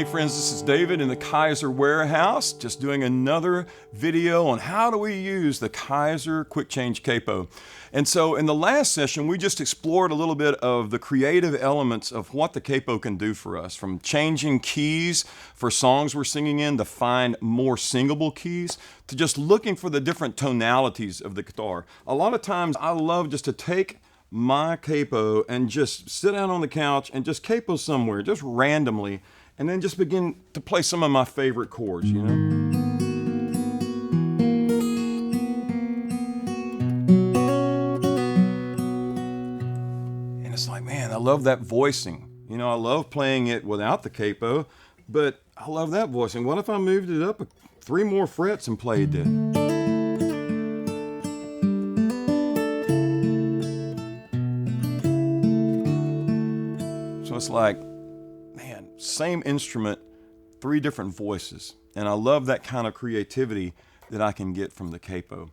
Hey friends, this is David in the Kyser warehouse, just doing another video on how do we use the Kyser Quick Change Capo. And so in the last session, we just explored a little bit of the creative elements of what the capo can do for us, from changing keys for songs we're singing in to find more singable keys, to just looking for the different tonalities of the guitar. A lot of times I love just to take my capo and just sit down on the couch and just capo somewhere, just randomly, and then just begin to play some of my favorite chords, you know? And it's like, man, I love that voicing. You know, I love playing it without the capo, but I love that voicing. What if I moved it up 3 more frets and played it? So it's like, man, same instrument, 3 different voices. And I love that kind of creativity that I can get from the capo.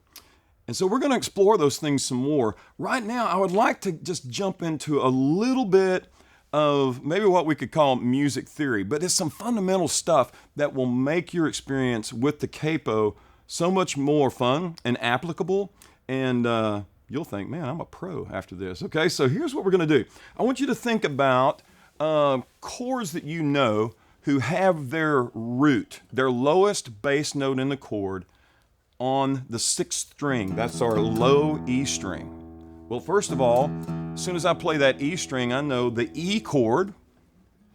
And so we're going to explore those things some more. Right now, I would like to just jump into a little bit of maybe what we could call music theory, but it's some fundamental stuff that will make your experience with the capo so much more fun and applicable. And you'll think, man, I'm a pro after this. Okay, so here's what we're going to do. I want you to think about chords that you know who have their root, their lowest bass note in the chord, on the 6th string. That's our low E string. Well, first of all, as soon as I play that E string, I know the E chord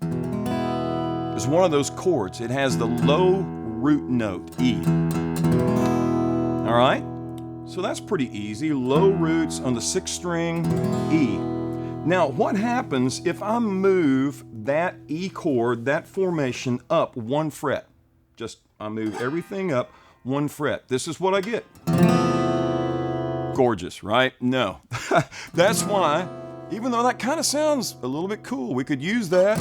is one of those chords. It has the low root note, E. All right? So that's pretty easy. Low roots on the 6th string, E. Now, what happens if I move that E chord, that formation, up 1 fret? Just, I move everything up 1 fret. This is what I get. Gorgeous, right? No. That's why, even though that kind of sounds a little bit cool, we could use that,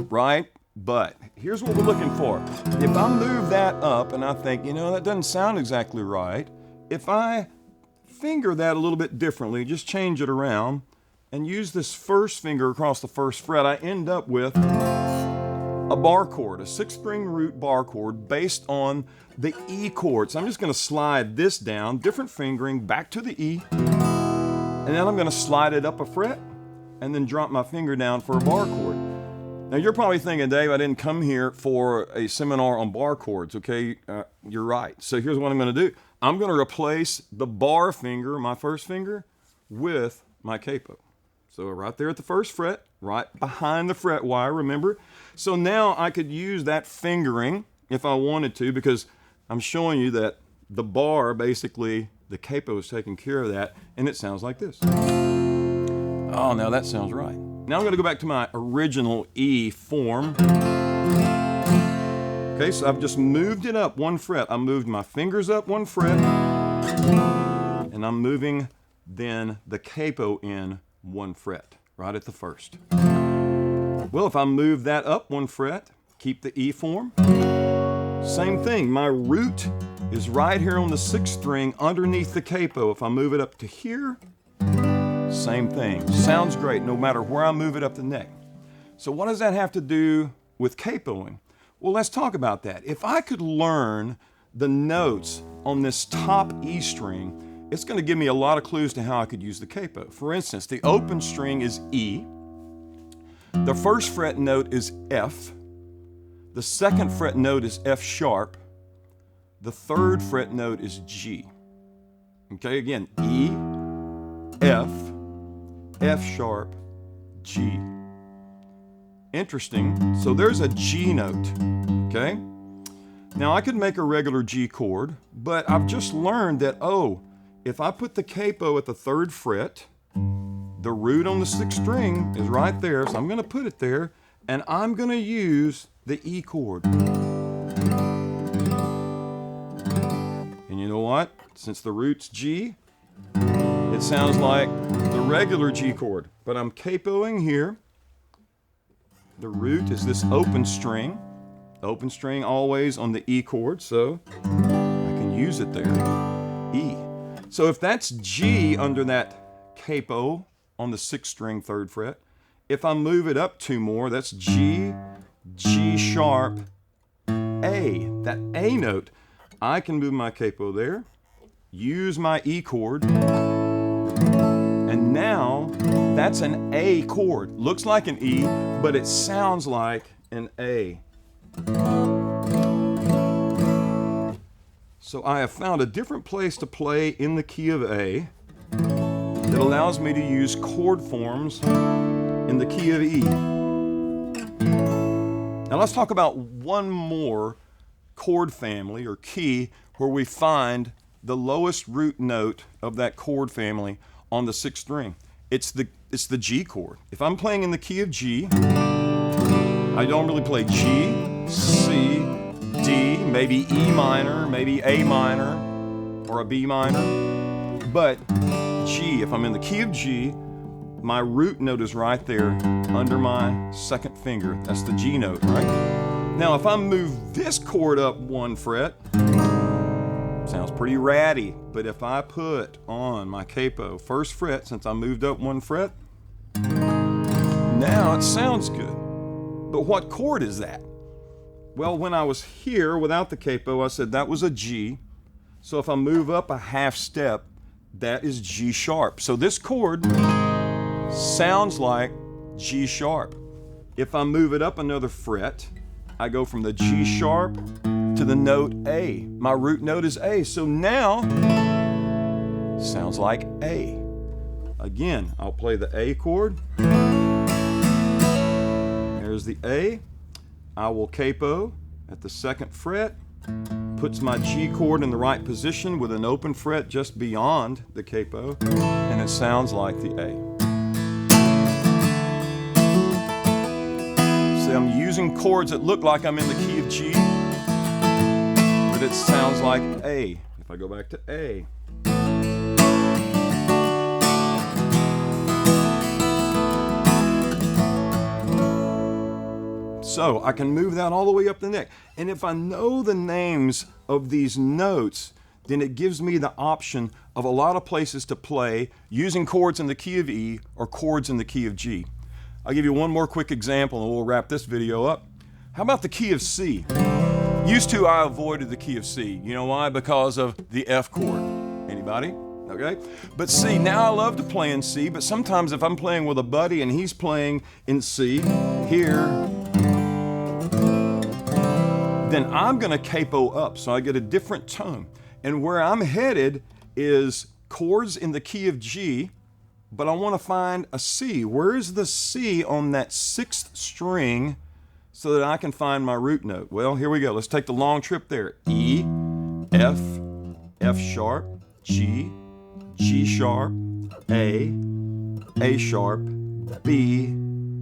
right? But here's what we're looking for. If I move that up and I think, you know, that doesn't sound exactly right, if I finger that a little bit differently, just change it around and use this first finger across the 1st fret, I end up with a bar chord, a 6th string root bar chord based on the E chord. So I'm just going to slide this down, different fingering, back to the E, and then I'm going to slide it up a fret and then drop my finger down for a bar chord. Now you're probably thinking, Dave, I didn't come here for a seminar on bar chords, okay? You're right. So here's what I'm going to do. I'm going to replace the bar finger, my 1st finger, with my capo. So right there at the 1st fret, right behind the fret wire, remember? So now I could use that fingering if I wanted to, because I'm showing you that the bar, basically, the capo is taking care of that, and it sounds like this. Oh, now that sounds right. Now I'm going to go back to my original E form. Okay, so I've just moved it up 1 fret. I moved my fingers up 1 fret, and I'm moving then the capo in 1 fret, right at the 1st. Well, if I move that up 1 fret, keep the E form, same thing. My root is right here on the 6th string underneath the capo. If I move it up to here, same thing. Sounds great no matter where I move it up the neck. So what does that have to do with capoing? Well, let's talk about that. If I could learn the notes on this top E string, it's going to give me a lot of clues to how I could use the capo. For instance, the open string is E. The 1st fret note is F. The 2nd fret note is F sharp. The 3rd fret note is G. Okay, again, E, F, F sharp, G. Interesting. So there's a G note, okay? Now I could make a regular G chord, but I've just learned that, oh, if I put the capo at the 3rd fret, the root on the 6th string is right there, so I'm going to put it there, and I'm going to use the E chord. And you know what? Since the root's G, it sounds like the regular G chord, but I'm capoing here. The root is this open string always on the E chord, so I can use it there, E. So if that's G under that capo on the 6th string 3rd fret, If I move it up 2 more, that's G, G sharp, A. That A note, I can move my capo there, use my E chord, and now that's an A chord. Looks like an E, but it sounds like an A. So I have found a different place to play in the key of A that allows me to use chord forms in the key of E. Now let's talk about one more chord family or key where we find the lowest root note of that chord family on the 6th string. It's the G chord. If I'm playing in the key of G, I don't really play G, C, D, maybe E minor, maybe A minor, or a B minor. But G, if I'm in the key of G, my root note is right there under my 2nd finger. That's the G note, right? Now, if I move this chord up 1 fret, sounds pretty ratty, but if I put on my capo 1st fret, since I moved up 1 fret, now it sounds good. But what chord is that? Well, when I was here without the capo, I said that was a G. So if I move up a 1/2 step, that is G sharp. So this chord sounds like G sharp. If I move it up another fret, I go from the G sharp to the note A. My root note is A. So now, sounds like A. Again, I'll play the A chord. There's the A. I will capo at the 2nd fret, puts my G chord in the right position with an open fret just beyond the capo, and it sounds like the A. See, I'm using chords that look like I'm in the key of G, but it sounds like A. If I go back to A. So I can move that all the way up the neck. And if I know the names of these notes, then it gives me the option of a lot of places to play using chords in the key of E or chords in the key of G. I'll give you one more quick example and we'll wrap this video up. How about the key of C? Used to, I avoided the key of C. You know why? Because of the F chord. Anybody? Okay? But C, now I love to play in C, but sometimes if I'm playing with a buddy and he's playing in C here, then I'm going to capo up, so I get a different tone. And where I'm headed is chords in the key of G, but I want to find a C. Where is the C on that 6th string so that I can find my root note? Well, here we go. Let's take the long trip there. E, F, F sharp, G, G sharp, A sharp, B,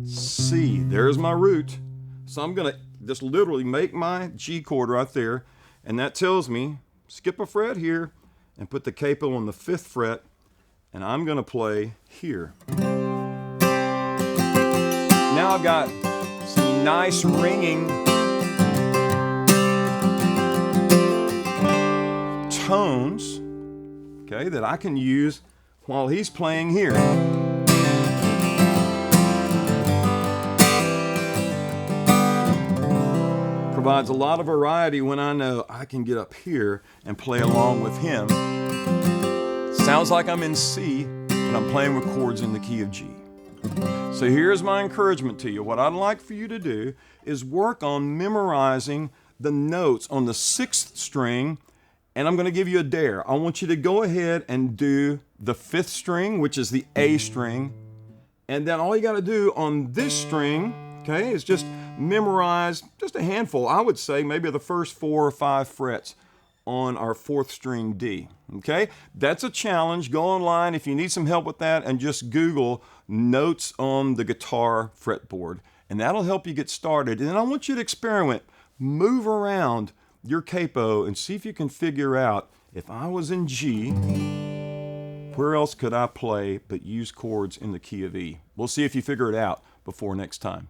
C. There's my root. So I'm going to just literally make my G chord right there, and that tells me skip a fret here and put the capo on the 5th fret, and I'm going to play here. Now I've got some nice ringing tones, okay, that I can use while he's playing here. Provides a lot of variety when I know I can get up here and play along with him. Sounds like I'm in C, but I'm playing with chords in the key of G. So here's my encouragement to you. What I'd like for you to do is work on memorizing the notes on the 6th string, and I'm going to give you a dare. I want you to go ahead and do the 5th string, which is the A string, and then all you got to do on this string, okay, is just memorize just a handful. I would say maybe the first 4 or 5 frets on our 4th string D. Okay, that's a challenge. Go online if you need some help with that and just Google notes on the guitar fretboard, and that'll help you get started. And then I want you to experiment. Move around your capo and see if you can figure out, if I was in G, where else could I play but use chords in the key of E? We'll see if you figure it out before next time.